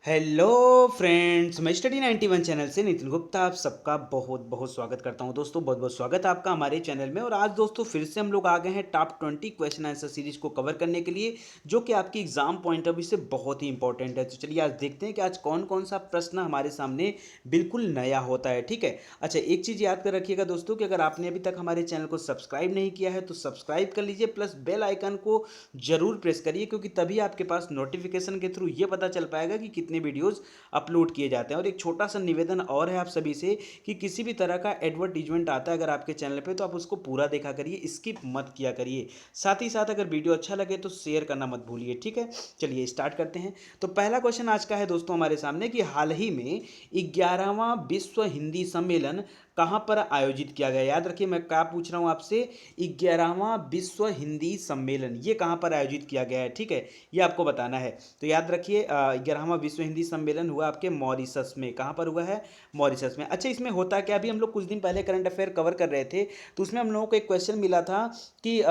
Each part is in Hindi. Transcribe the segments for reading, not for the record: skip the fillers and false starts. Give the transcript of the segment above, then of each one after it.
हेलो फ्रेंड्स, मैं स्टडी 91 चैनल से नितिन गुप्ता आप सबका बहुत बहुत स्वागत करता हूं। दोस्तों बहुत बहुत स्वागत है आपका हमारे चैनल में। और आज दोस्तों फिर से हम लोग आ गए हैं टॉप 20 क्वेश्चन आंसर सीरीज को कवर करने के लिए, जो कि आपकी एग्जाम पॉइंट ऑफ व्यू से बहुत ही इंपॉर्टेंट है। तो चलिए आज देखते हैं कि आज कौन कौन सा प्रश्न हमारे सामने बिल्कुल नया होता है। ठीक है, अच्छा एक चीज़ याद कर रखिएगा दोस्तों कि अगर आपने अभी तक हमारे चैनल को सब्सक्राइब नहीं किया है तो सब्सक्राइब कर लीजिए, प्लस बेल आइकन को जरूर प्रेस करिए, क्योंकि तभी आपके पास नोटिफिकेशन के थ्रू ये पता चल पाएगा कि कितने वीडियोज़ अपलोड किए जाते हैं। और एक छोटा सा निवेदन और है आप सभी से कि किसी भी तरह का एडवर्टीजमेंट आता है अगर आपके चैनल पे, तो आप उसको पूरा देखा करिए, स्किप मत किया करिए। साथ ही साथ अगर वीडियो अच्छा लगे तो शेयर करना मत भूलिए। ठीक है, चलिए स्टार्ट करते हैं। तो पहला क्वेश्चन आज का है दोस्तों हमारे सामने कि हाल ही में 11वां विश्व हिंदी सम्मेलन कहाँ पर आयोजित किया गया। याद रखिए मैं क्या पूछ रहा हूँ आपसे, 11वां विश्व हिंदी सम्मेलन ये कहाँ पर आयोजित किया गया है। ठीक है, ये आपको बताना है। तो याद रखिए 11वां विश्व हिंदी सम्मेलन हुआ आपके मॉरिशस में। कहाँ पर हुआ है? मॉरिशस में। अच्छा इसमें होता क्या, अभी हम लोग कुछ दिन पहले करंट अफेयर कवर कर रहे थे, तो उसमें हम लोगों को एक क्वेश्चन मिला था कि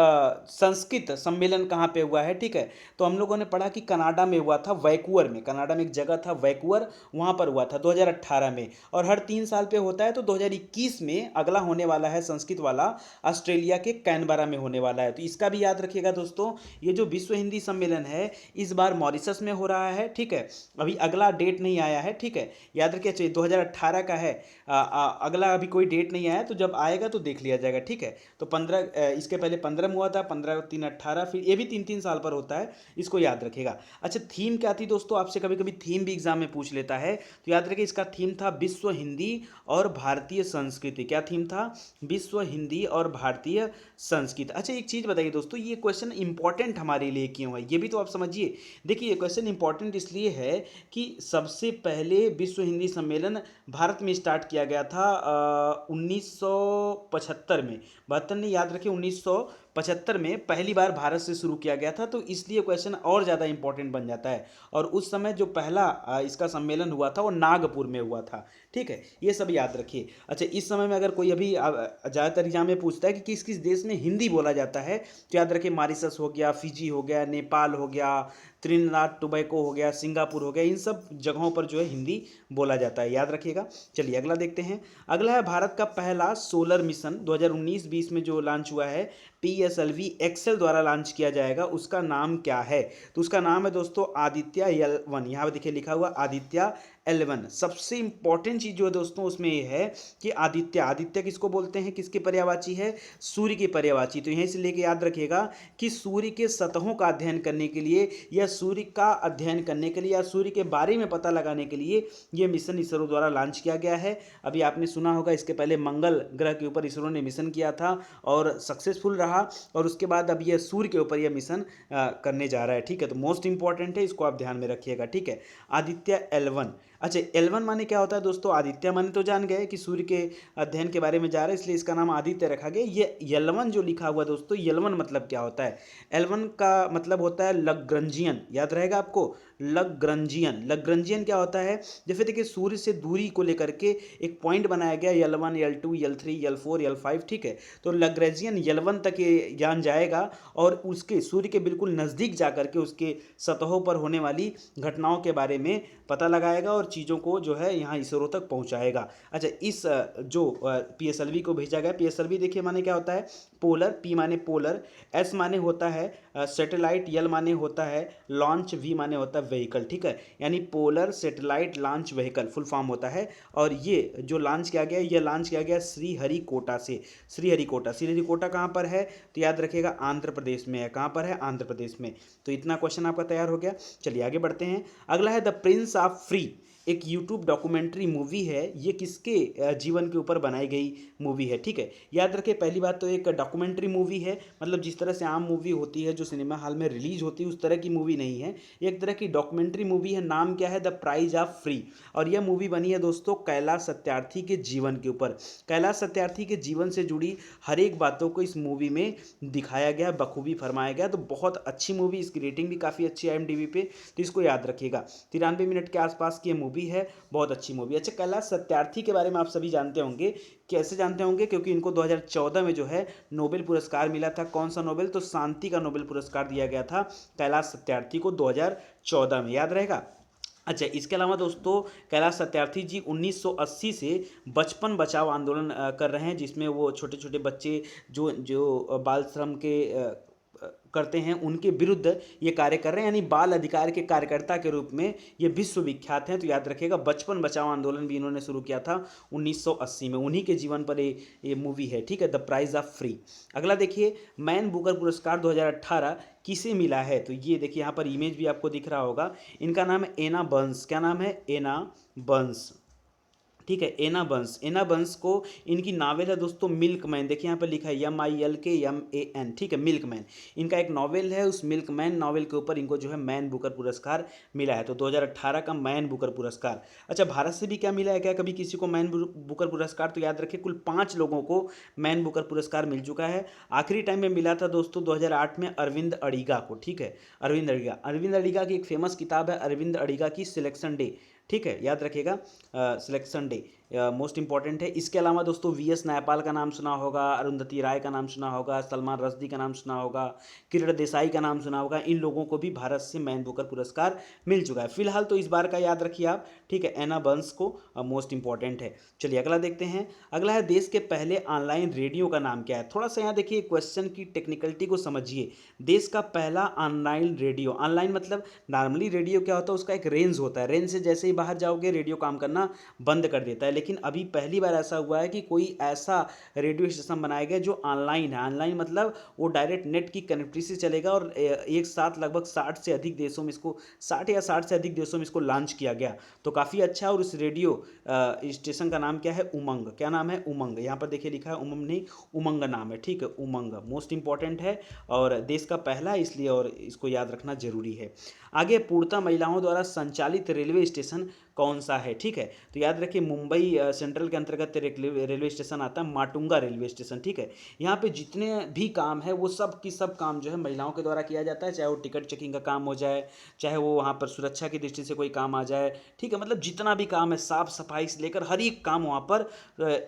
संस्कृत सम्मेलन कहाँ पे हुआ है। ठीक है, तो हम लोगों ने पढ़ा कि कनाडा में हुआ था, वैंकूवर में। कनाडा में एक जगह था वैंकूवर, वहाँ पर हुआ था 2018 में। और हर 3 साल पे होता है, तो 2021 में अगला होने वाला है संस्कृत वाला, ऑस्ट्रेलिया के कैनबरा में होने वाला है। तो इसका भी याद रखिएगा दोस्तों, ये जो विश्व हिंदी सम्मेलन है इस बार मॉरिशस में हो रहा है। ठीक है, अभी अगला डेट नहीं आया है। ठीक है, याद रखिए चाहिए 2018 का है। अगला अभी कोई डेट नहीं आया है, तो जब आएगा तो देख लिया जाएगा। ठीक है, तो 15 इसके पहले 15 में हुआ था, 15 3 18, फिर ये भी 3 3 साल पर होता है, इसको याद रखिएगा। अच्छा थीम क्या थी दोस्तों, आपसे कभी कभी थीम भी एग्जाम में पूछ लेता है, तो याद रखिए इसका थीम था विश्व हिंदी और भारतीय संस्कृति। क्या थीम था? विश्व हिंदी और भारतीय संस्कृति। अच्छा एक चीज़ बताइए दोस्तों, ये क्वेश्चन इंपॉर्टेंट हमारे लिए क्यों है, ये भी तो आप समझिए। देखिए ये क्वेश्चन इंपॉर्टेंट इसलिए है कि सबसे पहले विश्व हिंदी सम्मेलन भारत में स्टार्ट किया गया था 1975 में। 72 नहीं, याद रखिए 1975 में पहली बार भारत से शुरू किया गया था, तो इसलिए क्वेश्चन और ज़्यादा इंपॉर्टेंट बन जाता है। और उस समय जो पहला इसका सम्मेलन हुआ था वो नागपुर में हुआ था। ठीक है, ये सब याद रखिए। अच्छा इस समय में अगर कोई अभी ज़्यादातर एग्जाम में पूछता है कि किस किस देश में हिंदी बोला जाता है, तो याद रखिए मॉरिशस हो गया, फिजी हो गया, नेपाल हो गया, त्रिनिदाद टोबैको हो गया, सिंगापुर हो गया, इन सब जगहों पर जो है हिंदी बोला जाता है, याद रखिएगा। चलिए अगला देखते हैं। अगला है भारत का पहला सोलर मिशन 2019-20 में जो लॉन्च हुआ है, PSLV एक्सेल द्वारा लॉन्च किया जाएगा, उसका नाम क्या है? तो उसका नाम है दोस्तों आदित्य L1। यहाँ पे देखिए लिखा हुआ आदित्य L1। सबसे इंपॉर्टेंट चीज़ जो है दोस्तों उसमें ये है कि आदित्य, आदित्य किसको बोलते हैं, किसके पर्यायवाची है? सूर्य के पर्यायवाची। तो यहीं से लेके याद रखिएगा कि सूर्य के सतहों का अध्ययन करने के लिए, या सूर्य का अध्ययन करने के लिए, या सूर्य के बारे में पता लगाने के लिए ये मिशन इसरो द्वारा लॉन्च किया गया है। अभी आपने सुना होगा इसके पहले मंगल ग्रह के ऊपर इसरो ने मिशन किया था और सक्सेसफुल रहा, और उसके बाद अब ये सूर्य के ऊपर यह मिशन करने जा रहा है। ठीक है, तो मोस्ट इंपॉर्टेंट है, इसको आप ध्यान में रखिएगा। ठीक है, आदित्य L1। अच्छा L1 माने क्या होता है दोस्तों? आदित्य माने तो जान गए कि सूर्य के अध्ययन के बारे में जा रहा है, इसलिए इसका नाम आदित्य रखा गया। ये L1 जो लिखा हुआ दोस्तों, L1 मतलब क्या होता है? L1 का मतलब होता है लग्रंजियन, याद रहेगा आपको, लग्रंजियन। लग्रंजियन क्या होता है? जैसे देखिए सूर्य से दूरी को लेकर के एक पॉइंट बनाया गया, L1 L2 L3 L4 L5। ठीक है, तो लग्रेंजियन L1 तक ये यान जाएगा और उसके सूर्य के बिल्कुल नज़दीक जाकर के उसके सतहों पर होने वाली घटनाओं के बारे में पता लगाएगा और चीज़ों को जो है यहाँ इसरो तक पहुँचाएगा। अच्छा इस जो PSLV को भेजा गया, PSLV देखिए माने क्या होता है? पोलर, P माने पोलर, S माने होता है सैटेलाइट, L माने होता है लॉन्च, V माने होता है व्हीकल। ठीक है, यानी polar satellite launch vehicle full form होता है। और ये जो लॉन्च किया गया, ये लॉन्च किया गया श्रीहरिकोटा से। श्रीहरिकोटा, श्रीहरिकोटा कहाँ पर है? तो याद रखिएगा आंध्र प्रदेश में है। कहाँ पर है? आंध्र प्रदेश में। तो इतना क्वेश्चन आपका तैयार हो गया। चलिए आगे बढ़ते हैं। अगला है द प्रिंस ऑफ फ्री, एक यूट्यूब डॉक्यूमेंट्री मूवी है, ये किसके जीवन के ऊपर बनाई गई मूवी है? ठीक है, याद रखिए पहली बात तो एक डॉक्यूमेंट्री मूवी है, मतलब जिस तरह से आम मूवी होती है जो सिनेमा हॉल में रिलीज होती है उस तरह की मूवी नहीं है, एक तरह की डॉक्यूमेंट्री मूवी है। नाम क्या है? The Price of Free. और यह मूवी बनी है दोस्तों कैलाश सत्यार्थी के जीवन के ऊपर। कैलाश सत्यार्थी के जीवन से जुड़ी हर एक बातों को इस मूवी में दिखाया गया, बखूबी फरमाया गया। तो बहुत अच्छी मूवी, इसकी रेटिंग भी काफ़ी अच्छी है IMDb पे, तो इसको याद रखिएगा। 93 मिनट के आसपास की मूवी है, बहुत अच्छी मूवी। अच्छा कैलाश सत्यार्थी के बारे में आप सभी जानते होंगे, कैसे जानते होंगे? क्योंकि इनको 2014 में जो है नोबेल पुरस्कार मिला था। कौन सा नोबेल? तो शांति का नोबेल पुरस्कार दिया गया था कैलाश सत्यार्थी को 2014 में, याद रहेगा। अच्छा, इसके अलावा दोस्तों कैलाश सत्यार्थी जी 1980 से बचपन बचाओ आंदोलन कर रहे हैं, जिसमें वो छोटे छोटे बच्चे जो जो बाल श्रम के करते हैं उनके विरुद्ध ये कार्य कर रहे हैं, यानी बाल अधिकार के कार्यकर्ता के रूप में ये विश्व विख्यात हैं। तो याद रखिएगा, बचपन बचाओ आंदोलन भी इन्होंने शुरू किया था 1980 में, उन्हीं के जीवन पर ये मूवी है, ठीक है, द प्राइज ऑफ फ्री। अगला देखिए, मैन बुकर पुरस्कार 2018 किसे मिला है? तो ये देखिए, यहाँ पर इमेज भी आपको दिख रहा होगा, इनका नाम है एना बर्न्स। क्या नाम है? एना बर्न्स, ठीक है, एना बंस। एना बंस को इनकी नावल है दोस्तों मिल्कमैन, देखिए यहाँ पर लिखा है MILKMAN, ठीक है, मिल्कमैन। इनका एक नावल है, उस मिल्कमैन नावल के ऊपर इनको जो है मैन बुकर पुरस्कार मिला है। तो 2018 का मैन बुकर पुरस्कार। अच्छा, भारत से भी क्या मिला है क्या कभी किसी को मैन बुकर पुरस्कार? तो याद रखिए, कुल 5 लोगों को मैन बुकर पुरस्कार मिल चुका है। आखिरी टाइम में मिला था दोस्तों 2008 में अरविंद अडिगा को, ठीक है, अरविंद अडिगा। अरविंद अडिगा की एक फेमस किताब है अरविंद अडिगा की सिलेक्शन डे, ठीक है, याद रखिएगा, सिलेक्शन डे मोस्ट इंपॉर्टेंट है। इसके अलावा दोस्तों VS न्यायपाल का नाम सुना होगा, अरुंधति राय का नाम सुना होगा, सलमान रश्दी का नाम सुना होगा, किरण देसाई का नाम सुना होगा। इन लोगों को भी भारत से मैन बुकर पुरस्कार मिल चुका है। फिलहाल तो इस बार का याद रखिए आप, ठीक है, एना बर्न्स को मोस्ट इंपॉर्टेंट है। चलिए अगला देखते हैं। अगला है, देश के पहले ऑनलाइन रेडियो का नाम क्या है? थोड़ा सा यहाँ देखिए क्वेश्चन की टेक्निकलिटी को समझिए। देश का पहला ऑनलाइन रेडियो, ऑनलाइन मतलब नॉर्मली रेडियो क्या होता है, उसका एक रेंज होता है, रेंज से जैसे ही बाहर जाओगे रेडियो काम करना बंद कर देता है। लेकिन अभी पहली बार ऐसा हुआ है कि कोई ऐसा रेडियो स्टेशन बनाया गया जो ऑनलाइन है। ऑनलाइन मतलब वो डायरेक्ट नेट की कनेक्टिविटी से चलेगा, और एक साथ लगभग 60 से अधिक देशों में इसको 60 या 60 से अधिक देशों में इसको लॉन्च किया गया। तो काफ़ी अच्छा है। और इस रेडियो स्टेशन का नाम क्या है? उमंग। क्या नाम है? उमंग। यहाँ पर देखिए लिखा है उमंग नहीं, उमंग नाम है, ठीक है, उमंग मोस्ट इंपॉर्टेंट है और देश का पहला है इसलिए, और इसको याद रखना जरूरी है। आगे, पूर्णतः महिलाओं द्वारा संचालित रेलवे स्टेशन कौन सा है? ठीक है, तो याद रखिए, मुंबई सेंट्रल के अंतर्गत रेलवे स्टेशन आता है माटुंगा रेलवे स्टेशन, ठीक है। यहाँ पे जितने भी काम है वो सब की सब काम जो है महिलाओं के द्वारा किया जाता है, चाहे वो टिकट चेकिंग का काम हो जाए, चाहे वो वहाँ पर सुरक्षा की दृष्टि से कोई काम आ जाए, ठीक है, मतलब जितना भी काम है, साफ सफाई से लेकर हर एक काम वहाँ पर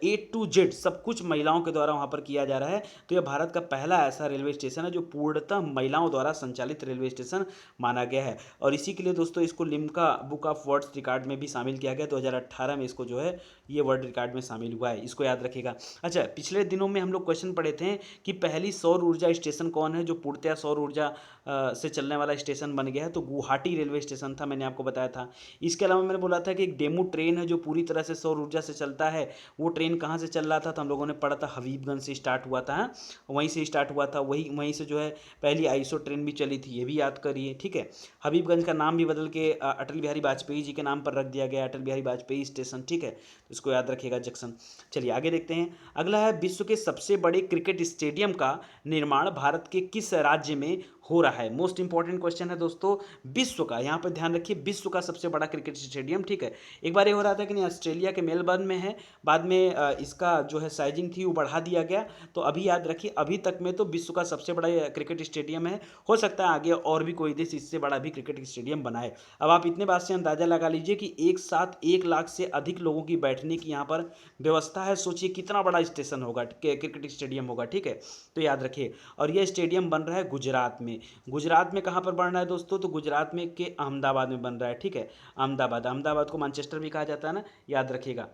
A to Z सब कुछ महिलाओं के द्वारा वहाँ पर किया जा रहा है। तो यह भारत का पहला ऐसा रेलवे स्टेशन है जो पूर्णतः महिलाओं द्वारा संचालित रेलवे स्टेशन माना गया है। और इसी के लिए दोस्तों इसको Limca book of words record में भी शामिल किया गया। 2018 में इसको जो है ये वर्ल्ड रिकॉर्ड में शामिल हुआ है, इसको याद रखिएगा। अच्छा, पिछले दिनों में हम लोग क्वेश्चन पढ़े थे कि पहली सौर ऊर्जा स्टेशन कौन है जो पूर्णतः सौर ऊर्जा से चलने वाला स्टेशन बन गया है? तो गुवाहाटी रेलवे स्टेशन था, मैंने आपको बताया था। इसके अलावा मैंने बोला था कि एक डेमू ट्रेन है जो पूरी तरह से सौर ऊर्जा से चलता है। वो ट्रेन कहाँ से चल रहा था? तो हम लोगों ने पढ़ा था हबीबगंज से स्टार्ट हुआ था, वहीं से स्टार्ट हुआ था, वहीं से जो है पहली आईसो ट्रेन भी चली थी, ये भी याद करिए, ठीक है। हबीबगंज का नाम भी बदल के अटल बिहारी वाजपेयी जी के नाम पर रख दिया गया, अटल बिहारी वाजपेयी स्टेशन, ठीक है, तो इसको याद रखिएगा, जंक्शन। चलिए आगे देखते हैं। अगला है, विश्व के सबसे बड़े क्रिकेट स्टेडियम का निर्माण भारत के किस राज्य में हो रहा है? मोस्ट इंपॉर्टेंट क्वेश्चन है दोस्तों, विश्व का, यहाँ पर ध्यान रखिए, विश्व का सबसे बड़ा क्रिकेट स्टेडियम, ठीक है। एक बार ये हो रहा था कि नहीं, ऑस्ट्रेलिया के मेलबर्न में है, बाद में इसका जो है साइजिंग थी वो बढ़ा दिया गया। तो अभी याद रखिए, अभी तक में तो विश्व का सबसे बड़ा क्रिकेट स्टेडियम है। हो सकता है आगे और भी कोई देश इससे बड़ा भी क्रिकेट स्टेडियम बनाए। अब आप इतने बात से अंदाजा लगा लीजिए कि एक साथ 1 लाख से अधिक लोगों की बैठने की यहाँ पर व्यवस्था है। सोचिए कितना बड़ा स्टेशन होगा, क्रिकेट स्टेडियम होगा, ठीक है, तो याद रखिए। और यह स्टेडियम बन रहा है गुजरात में। गुजरात में कहाँ पर बन रहा है दोस्तों? तो गुजरात में के अहमदाबाद में बन रहा है, ठीक है, अहमदाबाद। अहमदाबाद को मैनचेस्टर भी कहा जाता है ना, याद रखिएगा।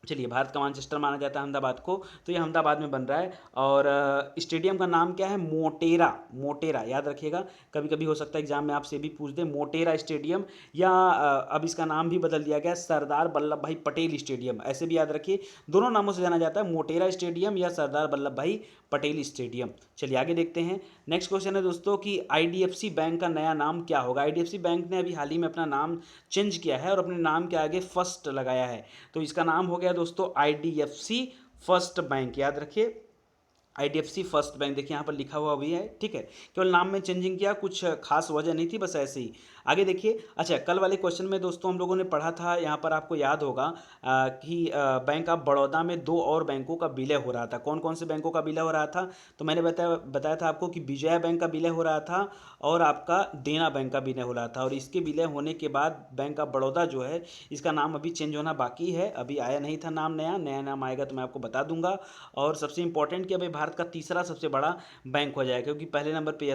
चलिए, भारत का मैनचेस्टर माना जाता है अहमदाबाद को, तो ये अहमदाबाद में बन रहा है। और स्टेडियम का नाम क्या है? मोटेरा। मोटेरा, याद रखिएगा, कभी कभी हो सकता है एग्जाम में आपसे भी पूछ दे, मोटेरा स्टेडियम, या अब इसका नाम भी बदल दिया गया, सरदार वल्लभ भाई पटेल स्टेडियम, ऐसे भी याद रखिए। दोनों नामों से जाना जाता है, मोटेरा स्टेडियम या सरदार वल्लभ भाई पटेल स्टेडियम। चलिए आगे देखते हैं। नेक्स्ट क्वेश्चन है दोस्तों कि IDFC बैंक का नया नाम क्या होगा? IDFC बैंक ने अभी हाल ही में अपना नाम चेंज किया है और अपने नाम के आगे फर्स्ट लगाया है। तो इसका नाम हो गया दोस्तों IDFC फर्स्ट बैंक, याद रखिए, IDFC फर्स्ट बैंक। देखिए यहाँ पर लिखा हुआ भी है, ठीक है, केवल नाम में चेंजिंग किया, कुछ खास वजह नहीं थी, बस ऐसे ही। आगे देखिए। अच्छा, कल वाले क्वेश्चन में दोस्तों हम लोगों ने पढ़ा था, यहाँ पर आपको याद होगा कि बैंक ऑफ बड़ौदा में 2 और बैंकों का विलय हो रहा था। कौन कौन से बैंकों का विलय हो रहा था? तो मैंने बताया था आपको कि विजया बैंक का विलय हो रहा था और आपका देना बैंक का विलय हो रहा था। और इसके विलय होने के बाद बैंक ऑफ बड़ौदा जो है, इसका नाम अभी चेंज होना बाकी है, अभी आया नहीं था नाम, नया नाम आएगा तो मैं आपको बता दूंगा। और सबसे इंपॉर्टेंट कि अभी भारत भारत का तीसरा सबसे बड़ा बैंक हो जाएगा, क्योंकि पहले नंबर पे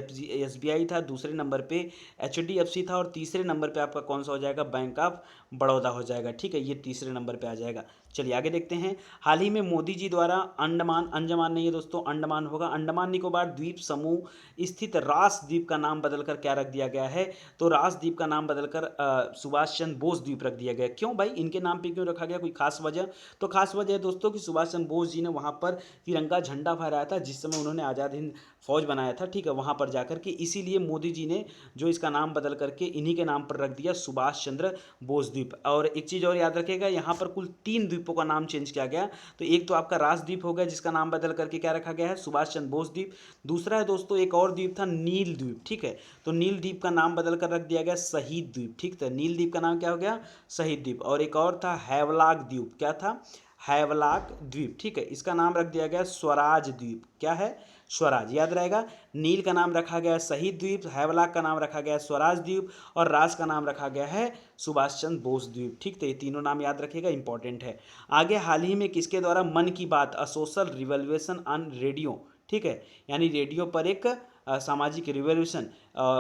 SBI था, दूसरे नंबर पे HDFC था और तीसरे नंबर पे आपका कौन सा हो जाएगा, बैंक ऑफ बड़ौदा हो जाएगा। ठीक है, ये तीसरे नंबर पे आ जाएगा। चलिए आगे देखते हैं। हाल ही में मोदी जी द्वारा अंडमान, अंडमान नहीं है दोस्तों, अंडमान होगा, अंडमान निकोबार द्वीप समूह स्थित रास द्वीप का नाम बदलकर क्या रख दिया गया है, तो रास द्वीप का नाम बदलकर सुभाष चंद्र बोस द्वीप रख दिया गया। क्यों भाई, इनके नाम पे क्यों रखा गया, कोई खास वजह? तो खास वजह है दोस्तों कि सुभाष चंद्र बोस जी ने वहाँ पर तिरंगा झंडा फहराया था जिस समय उन्होंने आज़ाद हिंद फौज बनाया था। ठीक है, वहाँ पर जाकर के इसीलिए मोदी जी ने जो इसका नाम बदल करके इन्हीं के नाम पर रख दिया, सुभाष चंद्र बोस द्वीप। और एक चीज़ और याद रखिएगा, यहाँ पर कुल 3 द्वीपों का नाम चेंज किया गया। तो एक तो आपका रास द्वीप हो गया जिसका नाम बदल करके क्या रखा गया है, सुभाष चंद्र बोस द्वीप। दूसरा है दोस्तों एक और द्वीप था नील द्वीप। ठीक है, तो नील द्वीप का नाम बदल कर रख दिया गया शहीद द्वीप। ठीक था, नील द्वीप का नाम क्या हो गया, शहीद द्वीप। और एक और था हैवलाक द्वीप, क्या था, हैवलाक द्वीप। ठीक है, इसका नाम रख दिया गया स्वराज द्वीप। क्या है, स्वराज, याद रहेगा। नील का नाम रखा गया है शहीद द्वीप, हैवलाक का नाम रखा गया है स्वराज द्वीप और राज का नाम रखा गया है सुभाष चंद्र बोस द्वीप। ठीक, तो ये तीनों नाम याद रखिएगा, इंपॉर्टेंट है। आगे हाल ही में किसके द्वारा मन की बात a social revolution on radio, ठीक है, यानी रेडियो पर एक सामाजिक रिवॉल्यूशन,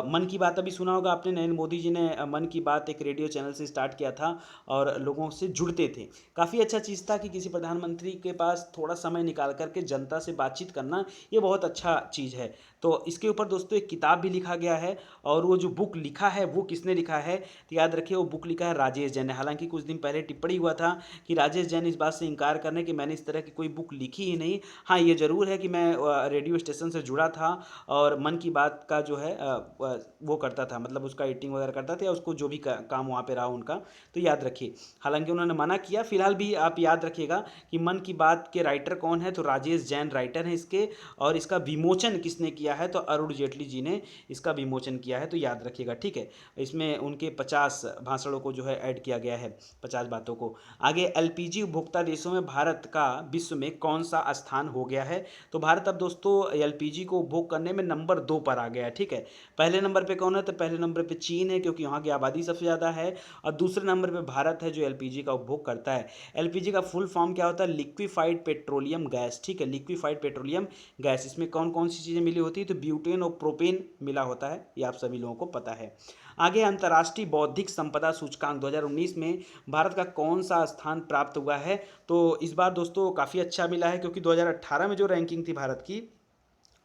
मन की बात अभी सुना होगा आपने, नरेंद्र मोदी जी ने मन की बात एक रेडियो चैनल से स्टार्ट किया था और लोगों से जुड़ते थे। काफ़ी अच्छा चीज़ था कि किसी प्रधानमंत्री के पास थोड़ा समय निकाल करके जनता से बातचीत करना, ये बहुत अच्छा चीज़ है। तो इसके ऊपर दोस्तों एक किताब भी लिखा गया है और वो जो बुक लिखा है वो किसने लिखा है, तो याद रखिए वो बुक लिखा है राजेश जैन ने। हालांकि कुछ दिन पहले टिप्पणी हुआ था कि राजेश जैन इस बात से इनकार करने कि मैंने इस तरह की कोई बुक लिखी ही नहीं। हाँ, ये ज़रूर है कि मैं रेडियो स्टेशन से जुड़ा था और मन की बात का जो है वो करता था, मतलब उसका एडिटिंग वगैरह करता था या उसको जो भी काम वहाँ पे रहा उनका, तो याद रखिए। हालांकि उन्होंने मना किया, फिलहाल भी आप याद रखिएगा कि मन की बात के राइटर कौन है, तो राजेश जैन राइटर हैं इसके। और इसका विमोचन किसने किया है, तो अरुण जेटली जी ने इसका विमोचन किया है, तो याद रखिएगा। ठीक है, इसमें उनके 50 भाषणों को जो है ऐड किया गया है, 50 बातों को। आगे एलपीजी उपभोक्ता देशों में भारत का विश्व में कौन सा स्थान हो गया है, तो भारत अब दोस्तों एलपीजी को उपभोग करने में नंबर 2 पर आ गया है। ठीक है, पहले नंबर पे कौन है, तो पहले नंबर पे चीन है क्योंकि वहाँ की आबादी सबसे ज़्यादा है, और दूसरे नंबर पे भारत है जो एलपीजी का उपभोग करता है। एलपीजी का फुल फॉर्म क्या होता है, लिक्विफाइड पेट्रोलियम गैस। ठीक है, लिक्विफाइड पेट्रोलियम गैस, इसमें कौन कौन सी चीज़ें मिली होती है, तो ब्यूटेन और प्रोपेन मिला होता है, ये आप सभी लोगों को पता है। आगे अंतर्राष्ट्रीय बौद्धिक संपदा सूचकांक 2019 में भारत का कौन सा स्थान प्राप्त हुआ है, तो इस बार दोस्तों काफ़ी अच्छा मिला है क्योंकि 2018 में जो रैंकिंग थी भारत की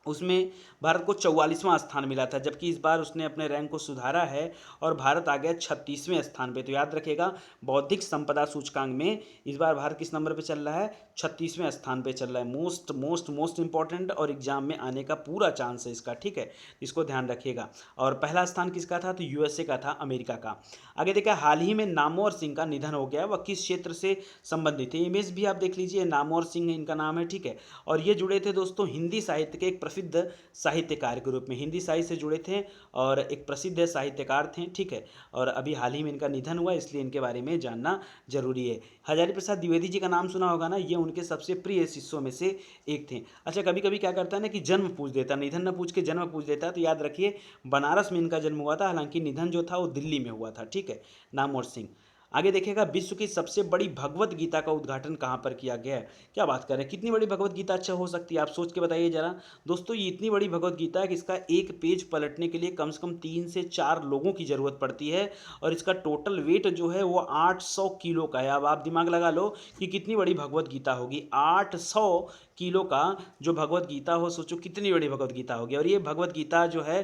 उसमें भारत को 44वां स्थान मिला था, जबकि इस बार उसने अपने रैंक को सुधारा है और भारत आ गया 36वें स्थान पे। तो याद रखिएगा बौद्धिक संपदा सूचकांक में इस बार भारत किस नंबर पे चल रहा है, 36वें स्थान पे चल रहा है। मोस्ट मोस्ट मोस्ट इंपॉर्टेंट और एग्जाम में आने का पूरा चांस है इसका। ठीक है, इसको ध्यान रखिएगा। और पहला स्थान किसका था, तो यूएसए का था, अमेरिका का। आगे देखा, हाल ही में नामवर सिंह का निधन हो गया, वह किस क्षेत्र से संबंधित है, इमेज भी आप देख लीजिए, नामवर सिंह इनका नाम है। ठीक है, और ये जुड़े थे दोस्तों हिंदी साहित्य के एक प्रसिद्ध साहित्यकार के रूप में, हिंदी साहित्य से जुड़े थे और एक प्रसिद्ध साहित्यकार थे। ठीक है, और अभी हाल ही में इनका निधन हुआ, इसलिए इनके बारे में जानना जरूरी है। हजारी प्रसाद द्विवेदी जी का नाम सुना होगा ना, ये उनके सबसे प्रिय शिष्यों में से एक थे। अच्छा, कभी कभी क्या करता है ना कि जन्म पूछ देता, निधन न पूछ के जन्म पूछ देता है, तो याद रखिए बनारस में इनका जन्म हुआ था, हालांकि निधन जो था वो दिल्ली में हुआ था। ठीक है, नामवर सिंह। आगे देखिएगा, विश्व की सबसे बड़ी भगवत गीता का उद्घाटन कहाँ पर किया गया है, क्या बात कर रहे हैं, कितनी बड़ी भगवत गीता अच्छा हो सकती है, आप सोच के बताइए जरा। दोस्तों ये इतनी बड़ी भगवत गीता है कि इसका एक पेज पलटने के लिए कम से कम 3 से 4 लोगों की ज़रूरत पड़ती है और इसका टोटल वेट जो है वो 800 किलो का है। अब आप दिमाग लगा लो कि कितनी बड़ी भगवत गीता होगी, 800 किलो का जो भगवत गीता हो, सोचो कितनी बड़ी भगवत गीता होगी। और ये भगवत गीता जो है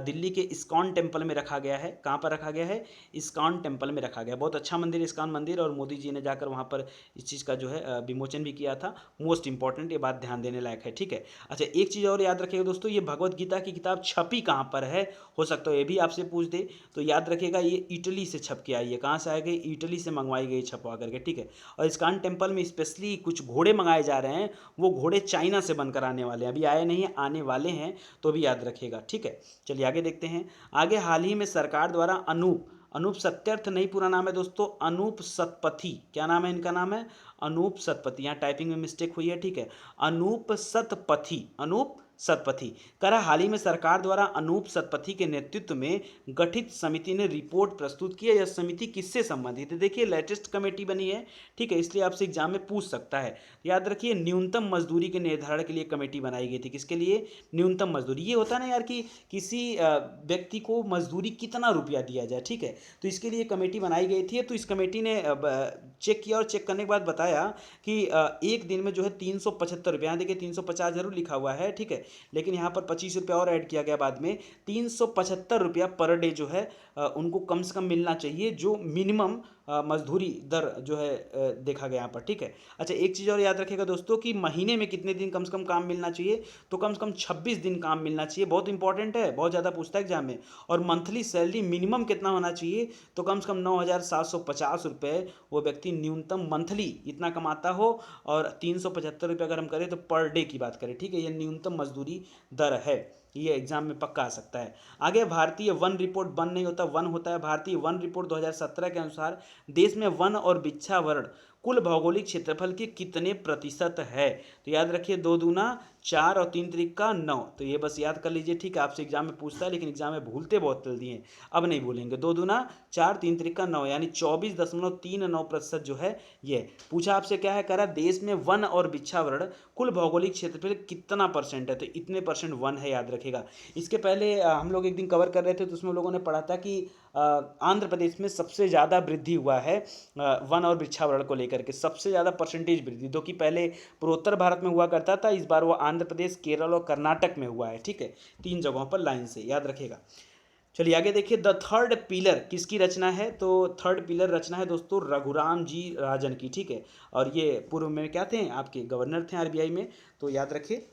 दिल्ली के इस्कॉन टेम्पल में रखा गया है। कहाँ पर रखा गया है, इस्कॉन टेम्पल में रखा गया। बहुत अच्छा मंदिर इस्कॉन मंदिर, और मोदी जी ने जाकर वहाँ पर इस चीज़ का जो है विमोचन भी किया था। मोस्ट इंपॉर्टेंट, ये बात ध्यान देने लायक है। ठीक है, अच्छा एक चीज़ और याद रखिएगा दोस्तों, ये भगवत गीता की किताब छपी कहाँ पर है, हो सकता है ये भी आपसे पूछ दे, तो याद रखिएगा ये इटली से छप के आई है। कहाँ से आई गई, इटली से मंगवाई गई छपवा करके। ठीक है, और इस्कॉन टेम्पल में स्पेशली कुछ घोड़े मंगाए जा रहे हैं, वो घोड़े चाइना से बनकर आने वाले हैं, अभी आए नहीं हैं, आने वाले हैं, तो भी याद रखिएगा। ठीक है, चलिए आगे देखते हैं। आगे हाल ही में सरकार द्वारा अनूप, अनूप सत्यार्थ नहीं पूरा नाम है दोस्तों, अनूप सतपथी, क्या नाम है इनका, नाम है अनूप सतपथी, यहाँ टाइपिंग में मिस्टेक हुई है। ठीक है, अनूप सतपथी, अनूप सतपथी। कह रहा हाल ही में सरकार द्वारा अनूप सतपथी के नेतृत्व में गठित समिति ने रिपोर्ट प्रस्तुत की है। यह समिति किससे संबंधित है? देखिए लेटेस्ट कमेटी बनी है, ठीक है, इसलिए आपसे एग्जाम में पूछ सकता है। याद रखिए न्यूनतम मजदूरी के निर्धारण के लिए कमेटी बनाई गई थी। किसके लिए? न्यूनतम मजदूरी। ये होता है ना यार कि किसी व्यक्ति को मजदूरी कितना रुपया दिया जाए, ठीक है, तो इसके लिए कमेटी बनाई गई थी। तो इस कमेटी ने चेक किया और चेक करने के बाद बताया कि एक दिन में जो है 375 रुपये, यहाँ देखिए 350 जरूर लिखा हुआ है, ठीक है, लेकिन यहाँ पर 25 रुपया और ऐड किया गया बाद में। 375 रुपया पर डे जो है उनको कम से कम मिलना चाहिए, जो मिनिमम मजदूरी दर जो है देखा गया यहाँ पर, ठीक है। अच्छा एक चीज़ और याद रखिएगा दोस्तों कि महीने में कितने दिन कम से कम काम मिलना चाहिए, तो कम से कम 26 दिन काम मिलना चाहिए। बहुत इंपॉर्टेंट है, बहुत ज़्यादा पूछता है एग्जाम में। और मंथली सैलरी मिनिमम कितना होना चाहिए, तो कम से कम 9,750 रुपये वो व्यक्ति न्यूनतम मंथली इतना कमाता हो। और 375 रुपये अगर हम करें तो पर डे की बात करें, ठीक है, ये न्यूनतम मजदूरी दर है। ये एग्जाम में पक्का आ सकता है। आगे भारतीय वन रिपोर्ट, वन नहीं होता वन होता है। भारतीय वन रिपोर्ट 2017 के अनुसार देश में वन और वृक्षावरण कुल भौगोलिक क्षेत्रफल के कितने प्रतिशत है? तो याद रखिए 2 दूना 4 और 3 त्रिका 9। तो ये बस याद कर लीजिए, ठीक है, आपसे एग्जाम में पूछता है लेकिन एग्जाम में भूलते बहुत जल्दी हैं, अब नहीं भूलेंगे। 2 दूना 4 3 त्रिका 9 यानी 24.39% जो है ये पूछा आपसे। क्या है? कह रहा देश में वन और वृक्षावरण कुल भौगोलिक क्षेत्रफल कितना परसेंट है, तो इतने परसेंट वन है, याद रखेगा। इसके पहले हम लोग एक दिन कवर कर रहे थे तो उसमें लोगों ने पढ़ा था कि आंध्र प्रदेश में सबसे ज़्यादा वृद्धि हुआ है वन और वृक्षावरण को लेकर के, सबसे ज़्यादा परसेंटेज वृद्धि, जो कि पहले पूर्वोत्तर भारत में हुआ करता था, इस बार वो आंध्र प्रदेश, केरल और कर्नाटक में हुआ है, ठीक है, 3 जगहों पर लाइन से, याद रखेगा। चलिए आगे देखिए, द थर्ड पिलर किसकी रचना है? तो थर्ड पिलर रचना है दोस्तों रघुराम जी राजन की, ठीक है, और ये पूर्व में क्या थे? आपके गवर्नर थे आरबीआई में, तो याद रखिए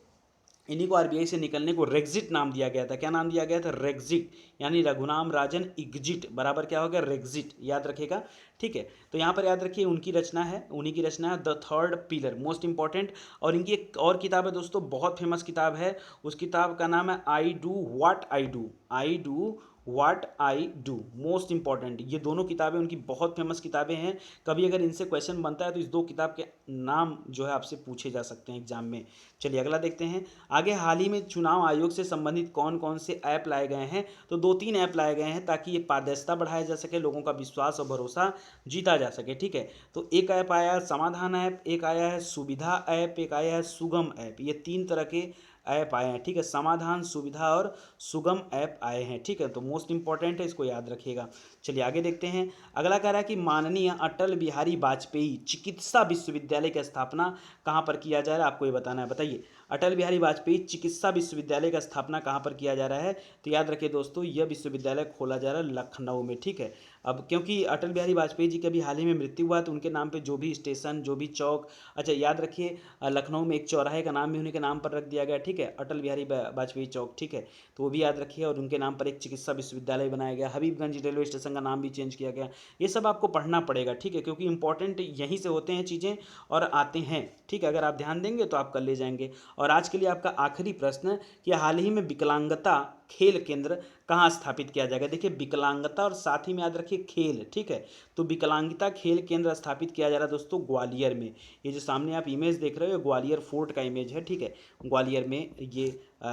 इन्हीं को आरबीआई से निकलने को रेग्जिट नाम दिया गया था। क्या नाम दिया गया था? रेग्जिट, यानी रघुराम राजन एग्जिट बराबर क्या हो गया? रेग्जिट, याद रखेगा, ठीक है। तो यहाँ पर याद रखिए उनकी रचना है, उन्हीं की रचना है the third pillar, most important. और इनकी एक और किताब है दोस्तों, बहुत फेमस किताब है, उस किताब का नाम है I do what I do, I do what I do, most important. ये दोनों किताबें उनकी बहुत फेमस किताबें हैं। कभी अगर इनसे क्वेश्चन बनता है तो इस 2 किताब के नाम जो है आपसे पूछे जा सकते हैं एग्जाम में। चलिए अगला देखते हैं। आगे हाल ही में चुनाव आयोग से संबंधित कौन कौन से ऐप लाए गए हैं? तो 2-3 ऐप लाए गए हैं ताकि ये पारदर्शिता बढ़ाया जा सके, लोगों का विश्वास और भरोसा जीता जा सके, ठीक है। तो एक ऐप आया है समाधान ऐप, एक आया है सुविधा ऐप, एक आया है सुगम ऐप। ये 3 तरह के ऐप आए हैं, ठीक है, समाधान, सुविधा और सुगम ऐप आए हैं, ठीक है। तो मोस्ट इंपॉर्टेंट है, इसको याद रखिएगा। चलिए आगे देखते हैं। अगला कह रहा है कि माननीय अटल बिहारी वाजपेयी चिकित्सा विश्वविद्यालय की स्थापना कहाँ पर किया जा रहा है? आपको ये बताना है, बताइए। अटल बिहारी वाजपेयी चिकित्सा विश्वविद्यालय का स्थापना कहाँ पर किया जा रहा है? तो याद रखिए दोस्तों यह विश्वविद्यालय खोला जा रहा है लखनऊ में, ठीक है। अब क्योंकि अटल बिहारी वाजपेयी जी की अभी हाल ही में मृत्यु हुआ, तो उनके नाम पे जो भी स्टेशन, जो भी चौक, अच्छा याद रखिए लखनऊ में एक चौराहे का नाम भी उन्हीं के नाम पर रख दिया गया, ठीक है, अटल बिहारी वाजपेयी चौक, ठीक है, तो वो भी याद रखिए। और उनके नाम पर एक चिकित्सा विश्वविद्यालय बनाया गया, हबीबगंज रेलवे स्टेशन का नाम भी चेंज किया गया। ये सब आपको पढ़ना पड़ेगा, ठीक है, क्योंकि इंपॉर्टेंट यहीं से होते हैं चीज़ें और आते हैं, ठीक है, अगर आप ध्यान देंगे तो आप कर ले जाएंगे। और आज के लिए आपका आखिरी प्रश्न कि हाल ही में विकलांगता खेल केंद्र कहाँ स्थापित किया जाएगा? देखिए विकलांगता और साथ ही में याद रखिए खेल, ठीक है, तो विकलांगता खेल केंद्र स्थापित किया जा रहा है दोस्तों ग्वालियर में। ये जो सामने आप इमेज देख रहे हो ग्वालियर फोर्ट का इमेज है, ठीक है, ग्वालियर में ये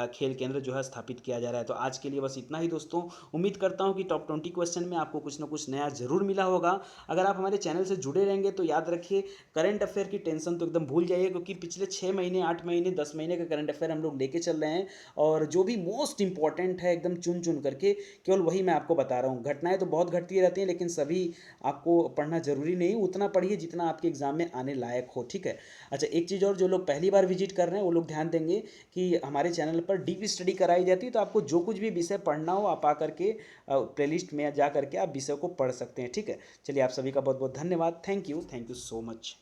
खेल केंद्र जो है स्थापित किया जा रहा है। तो आज के लिए बस इतना ही दोस्तों। उम्मीद करता हूँ कि टॉप 20 क्वेश्चन में आपको कुछ ना कुछ नया जरूर मिला होगा। अगर आप हमारे चैनल से जुड़े रहेंगे तो याद रखिए करंट अफेयर की टेंशन तो एकदम भूल जाइए, क्योंकि पिछले 6 महीने, 8 महीने, 10 महीने का करंट अफेयर हम लोग लेके चल रहे हैं। और जो भी मोस्ट इंपॉर्टेंट है एकदम चुन चुन करके केवल वही मैं आपको बता रहा हूँ। घटनाएं तो बहुत घटती रहती हैं, लेकिन सभी आपको पढ़ना जरूरी नहीं, उतना पढ़िए जितना आपके एग्जाम में आने लायक हो, ठीक है। अच्छा एक चीज़ और, जो लोग पहली बार विजिट कर रहे हैं वो लोग ध्यान देंगे कि हमारे चैनल पर डीप स्टडी कराई जाती है, तो आपको जो कुछ भी विषय पढ़ना हो आप आकर के प्लेलिस्ट में जा करके आप विषय को पढ़ सकते हैं, ठीक है। चलिए आप सभी का बहुत बहुत धन्यवाद। Thank you so much.